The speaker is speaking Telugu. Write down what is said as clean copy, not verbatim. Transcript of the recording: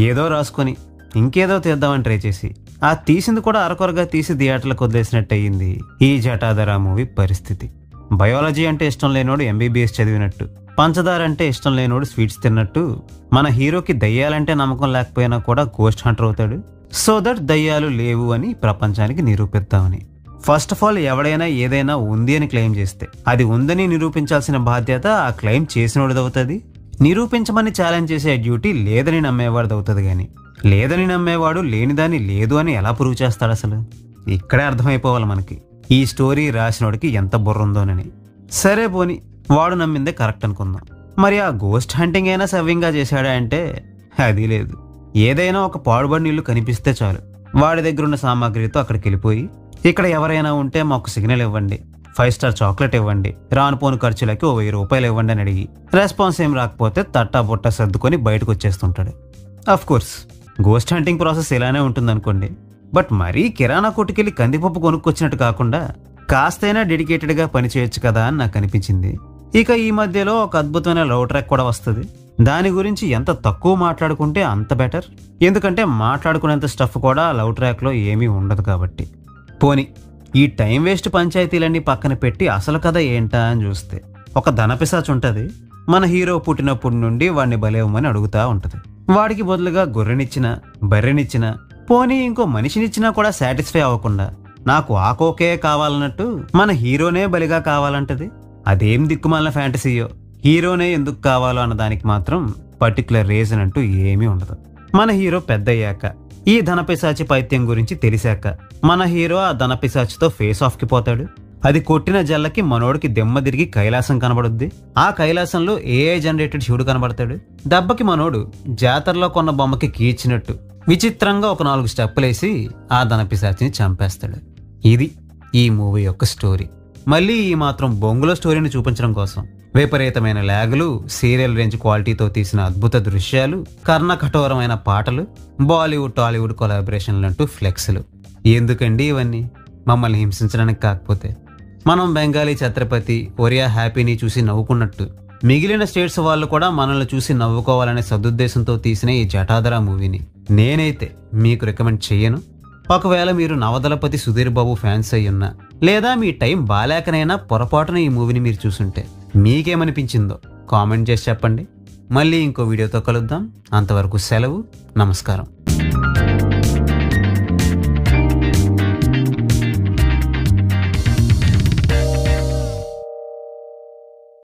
ఏదో రాసుకొని ఇంకేదో తీద్దామని ట్రై చేసి ఆ తీసింది కూడా అరకొరగా తీసి థియేటర్లకు వదిలేసినట్టు అయ్యింది ఈ జటాధర మూవీ పరిస్థితి. బయాలజీ అంటే ఇష్టం లేనోడు MBBS చదివినట్టు, పంచదార అంటే ఇష్టం లేనోడు స్వీట్స్ తిన్నట్టు, మన హీరోకి దయ్యాలంటే నమ్మకం లేకపోయినా కూడా గోస్ట్ హంటర్ అవుతాడు. సో దట్ దయ్యాలు లేవు అని ప్రపంచానికి నిరూపిద్దామని. ఫస్ట్ ఆఫ్ ఆల్, ఎవడైనా ఏదైనా ఉంది అని క్లెయిమ్ చేస్తే అది ఉందని నిరూపించాల్సిన బాధ్యత ఆ క్లెయిమ్ చేసినోడిదవుతుంది. నిరూపించమని ఛాలెంజ్ చేసే డ్యూటీ లేదని నమ్మేవాడిది అవుతుంది. కానీ లేదని నమ్మేవాడు లేనిదాన్ని లేదు అని ఎలా ప్రూవ్ చేస్తాడు? అసలు ఇక్కడే అర్థమైపోవాలి మనకి ఈ స్టోరీ రాసినోడికి ఎంత బుర్ర ఉందోనని. సరే పోని, వాడు నమ్మిందే కరెక్ట్ అనుకుందాం. మరి ఆ గోస్ట్ హంటింగ్ అయినా సవ్యంగా చేశాడా అంటే అది లేదు. ఏదైనా ఒక పాడుబడిన ఇల్లు కనిపిస్తే చాలు, వాడి దగ్గర ఉన్న సామాగ్రితో అక్కడికి వెళ్ళిపోయి, ఇక్కడ ఎవరైనా ఉంటే మాకు సిగ్నల్ ఇవ్వండి, 5 స్టార్ చాక్లెట్ ఇవ్వండి, రానుపోను ఖర్చులకి ఓ 1000 రూపాయలు ఇవ్వండి అని అడిగి రెస్పాన్స్ ఏం రాకపోతే తట్టా బుట్ట సర్దుకొని బయటకు వచ్చేస్తుంటాడు. Of course ghost hunting process ఇలానే ఉంటుంది అనుకోండి. బట్ మరీ కిరాణా కొట్టుకెళ్ళి కందిపప్పు కొనుక్కొచ్చినట్టు కాకుండా కాస్తైనా డెడికేటెడ్గా పని చేయొచ్చు కదా అని నాకు అనిపించింది. ఇక ఈ మధ్యలో ఒక అద్భుతమైన లవ్ ట్రాక్ కూడా వస్తుంది. దాని గురించి ఎంత తక్కువ మాట్లాడుకుంటే అంత బెటర్. ఎందుకంటే మాట్లాడుకునేంత స్టఫ్ కూడా లవ్ ట్రాక్లో ఏమీ ఉండదు కాబట్టి. పోనీ ఈ టైం వేస్ట్ పంచాయతీలన్నీ పక్కన పెట్టి అసలు కథ ఏంటా అని చూస్తే, ఒక ధనపిశాచు ఉంటుంది. మన హీరో పుట్టినప్పటి నుండి వాడిని బలేవమని అడుగుతూ ఉంటుంది. వాడికి బదులుగా గొర్రెనిచ్చినా బర్రెనిచ్చినా పోనీ ఇంకో మనిషినిచ్చినా కూడా సాటిస్ఫై అవ్వకుండా నాకు ఆకోకే కావాలన్నట్టు మన హీరోనే బలిగా కావాలంటది. అదేం దిక్కుమాలిన ఫ్యాంటసీయో, హీరోనే ఎందుకు కావాలో అన్న దానికి మాత్రం పర్టికులర్ రీజన్ అంటూ ఏమీ ఉండదు. మన హీరో పెద్దయ్యాక ఈ ధనపిశాచి పైత్యం గురించి తెలిసాక మన హీరో ఆ ధనపిశాచితో ఫేస్ ఆఫ్కి పోతాడు. అది కొట్టిన జల్లకి మనోడికి దెమ్మ తిరిగి కైలాసం కనబడుద్ది. ఆ కైలాసంలో AI జనరేటెడ్ శివుడు కనబడతాడు. దెబ్బకి మనోడు జాతరలో కొన్న బొమ్మకి కీచినట్టు విచిత్రంగా ఒక 4 స్టెప్పులేసి ఆ ధనపిశాచిని చంపేస్తాడు. ఇది ఈ మూవీ యొక్క స్టోరీ. మళ్ళీ ఈ మాత్రం బొంగులో స్టోరీని చూపించడం కోసం విపరీతమైన ల్యాగులు, సీరియల్ రేంజ్ క్వాలిటీతో తీసిన అద్భుత దృశ్యాలు, కర్ణ కఠోరమైన పాటలు, బాలీవుడ్ టాలీవుడ్ కొలాబరేషన్లు అంటూ ఫ్లెక్స్లు. ఎందుకండి ఇవన్నీ? మమ్మల్ని హింసించడానికి కాకపోతే. మనం బెంగాలీ ఛత్రపతి, ఒరియా హ్యాపీని చూసి నవ్వుకున్నట్టు మిగిలిన స్టేట్స్ వాళ్ళు కూడా మనల్ని చూసి నవ్వుకోవాలనే సదుద్దేశంతో తీసిన ఈ జటాధర మూవీని నేనైతే మీకు రికమెండ్ చెయ్యను. ఒకవేళ మీరు నవదళపతి సుధీర్ బాబు ఫ్యాన్స్ అయ్యున్నా, లేదా మీ టైం బాలేకనైనా పొరపాటున ఈ మూవీని మీరు చూసుంటే మీకేమనిపించిందో కామెంట్ చేసి చెప్పండి. మళ్ళీ ఇంకో వీడియోతో కలుద్దాం. అంతవరకు సెలవు, నమస్కారం.